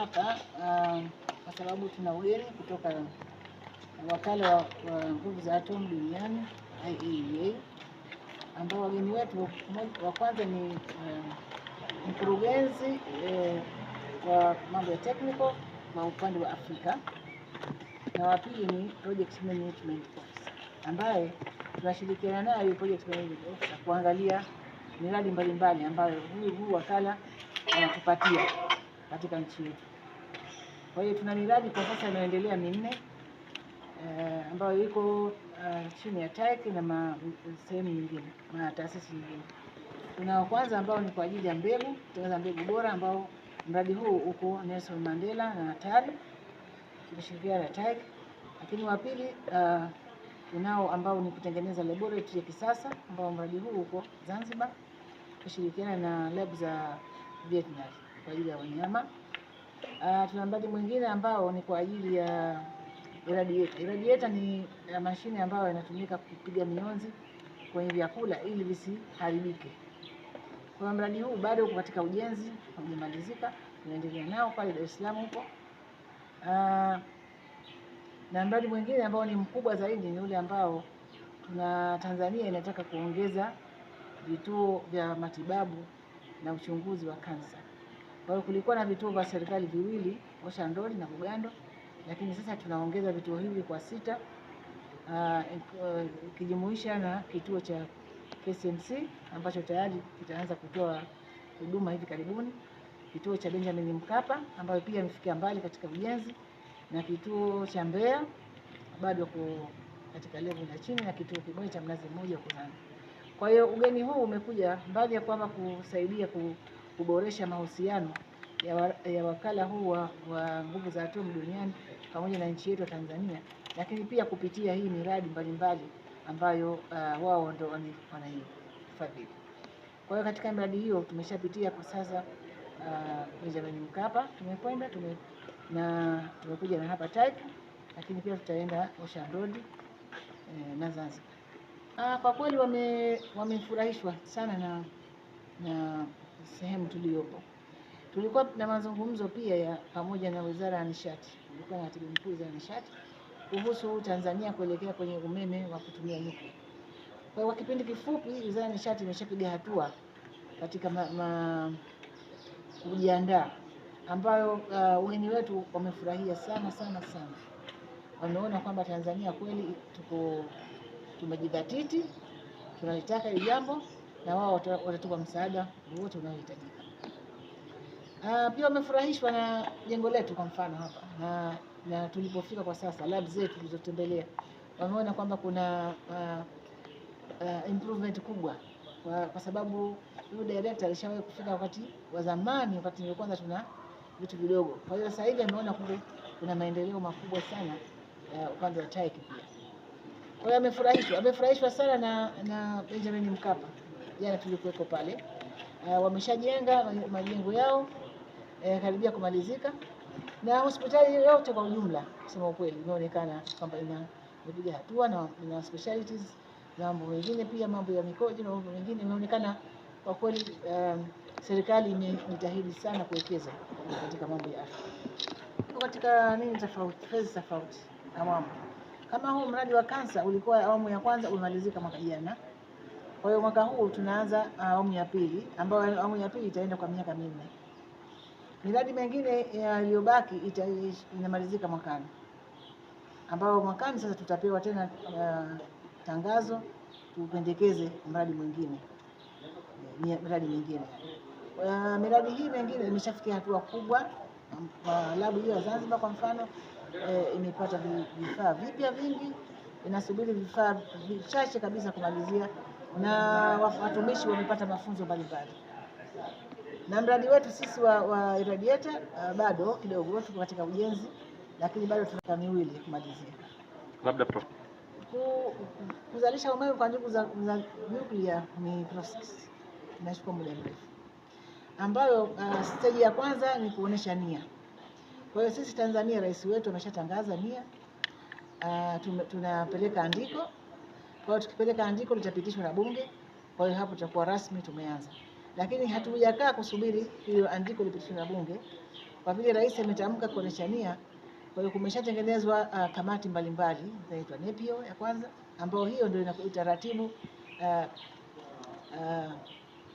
hapa kwa sababu tuna ugeni kutoka wakala wa nguvu za atomu duniani IAEA, ambao wageni wetu wa kwanza ni mkurugenzi wa mambo ya technical kwa upande wa Afrika, na wa pili ni project management officer ambaye tunashirikiana naye project management officer kuangalia miradi mbalimbali ambayo huu wakala anatupatia katika nchi yetu. Kwa hiyo tuna miradi kwa sasa inaendelea minne ambayo iko chini ya TAEC na sehemu nyingine na taasisi nyingine. Tuna kwanza ambao ni kwa ajili ya mbegu, kutengeneza mbegu bora, ambao mradi huu uko Nelson Mandela na TARI tunashirikiana na TAEC. Lakini wa pili tunao ambao ni kutengeneza laboratory ya kisasa, ambao mradi huu uko Zanzibar kushirikiana na lab za Vietnam kwa ajili ya wanyama. Tuna mradi mwingine ambao ni kwa ajili ya irradiator. Irradiator ni mashine ambayo inatumika kupiga mionzi kwenye vyakula ili visiharibike. Kwa mradi huu bado uko katika ujenzi, haujamalizika, tunaendelea nao pale Dar es Salaam huko. Na mradi mwingine ambao ni mkubwa zaidi ni ule ambao Tanzania inataka kuongeza vituo vya matibabu na uchunguzi wa kansa. Kwa hiyo kulikuwa na vituo vya serikali viwili, Ocean Road na Bugando, lakini sasa tunaongeza vituo hivi kwa 6 ikijumuisha na kituo cha KCMC ambacho tayari kitaanza kutoa huduma hivi karibuni, kituo cha Benjamin Mkapa ambayo pia imefikia mbali katika ujenzi, na kituo cha Mbeya bado katika level ya chini, na kituo kimoja cha Mnazi Mmoja huko Zanzibar. Kwa hiyo ugeni huu umekuja mbali ya kwamba kusaidia kuboresha mahusiano ya wakala huu wa nguvu za atomu duniani pamoja na nchi yetu ya Tanzania, lakini pia kupitia hii miradi mbalimbali ambayo wao ndio wanaifadhili. Kwa hiyo katika miradi hiyo tumeshapitia kwa sasa Benjamin Mkapa tumekwenda na tumekuja na hapa TAEC, lakini pia tutaenda Ocean Road na Zanzibar. Kwa kweli wamefurahishwa sana na sehemu tuliyopo. Tulikuwa na mazungumzo pia pamoja na Wizara ya Nishati, tulikuwa na Katibu Mkuu Wizara ya Nishati kuhusu Tanzania kuelekea kwenye umeme wa kutumia nyuklia. Kwa kipindi kifupi Wizara ya Nishati imeshapiga hatua katika kujiandaa, ambayo wageni wetu wamefurahia sana. Wameona kwamba Tanzania kweli tumejidhatiti, tunalitaka hili jambo, na wao watatupa msaada wote unaohitajika. Pia wamefurahishwa na jengo letu kwa mfano hapa na tulipofika kwa sasa, lab zetu tulizotembelea, wameona kwamba kuna improvement kubwa kwa sababu huyu director alishawahi kufika wakati wa zamani, wakati ndio kwanza tuna vitu vidogo. Kwa hiyo sasa hivi ameona kumbe kuna maendeleo makubwa sana upande wa TAEC pia. Kwa hiyo amefurahishwa sana na Benjamin Mkapa. Jana tulikuweko pale. Wameshajenga majengo yao karibia kumalizika, na hospitali yote kwa ujumla kusema ukweli inaonekana kwamba imepiga hatua na ina specialties na mambo mengine pia, mambo ya mikojo na mambo mengine, inaonekana kwa kweli serikali imejitahidi sana kuwekeza katika mambo ya afya. Katika phase tofauti awamu. Kama huu mradi wa kansa ulikuwa awamu ya kwanza umemalizika mwaka jana. Kwa hiyo mwaka huu tunaanza awamu ya pili, ambayo awamu ya pili itaenda kwa miaka 4. Miradi mingine iliyobaki inamalizika mwakani, ambao mwakani sasa tutapewa tena tangazo tupendekeze miradi mingine. Miradi hii mingine imeshafikia hatua kubwa. Labu hiyo ya Zanzibar kwa mfano imepata vifaa vipya vingi, inasubiri vifaa vichache kabisa kumalizia, na watumishi wamepata mafunzo mbalimbali. Na mradi wetu sisi wa irradiator bado kidogo tuko katika ujenzi, lakini bado tuna miaka 2 kumalizia. Labda kuzalisha umeme kwa nguvu za nuclear ni process inachukua muda mrefu, ambayo stage ya kwanza ni kuonesha nia. Kwa hiyo sisi Tanzania, rais wetu ameshatangaza nia, tunapeleka andiko. Kwa hiyo tukipeleka andiko litapitishwa na Bunge, kwa hiyo hapo tutakuwa rasmi tumeanza. Lakini hatujakaa kusubiri hiyo andiko lipitishwe na Bunge. kwa vile rais ametamka kuonesha nia, kwa hiyo kumeshatengenezwa kamati mbalimbali zinaitwa NEPIO ya kwanza, ambao hiyo ndio ina utaratibu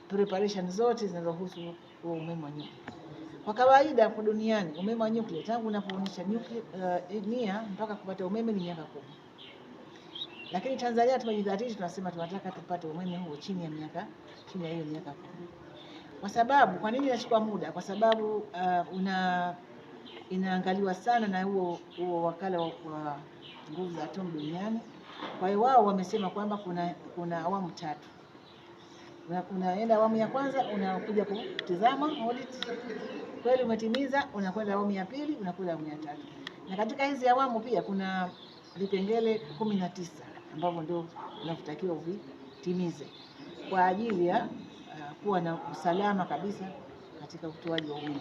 preparation zote zinazohusu umeme wa nyuklia. Kwa kawaida kwa duniani umeme wa nyuklia tangu unapoonyesha nia mpaka kupata umeme ni miaka 10. Lakini Tanzania tumejidhatiti, tunasema tunataka tupate umeme huo chini ya hiyo miaka 10. Kwa sababu kwa nini inachukua muda? Kwa sababu inaangaliwa sana na huo wakala wa nguvu za atomu duniani. Kwa hiyo wao wamesema kwamba kuna awamu 3. Unaenda awamu ya kwanza, unakuja kutizama audit, kweli umetimiza, unakwenda awamu ya pili, unakwenda awamu ya 3. Na katika hizi awamu pia kuna vipengele 19 ambavyo ndio unavyotakiwa uvitimize kwa ajili ya kuwa na usalama kabisa katika utoaji wa umeme.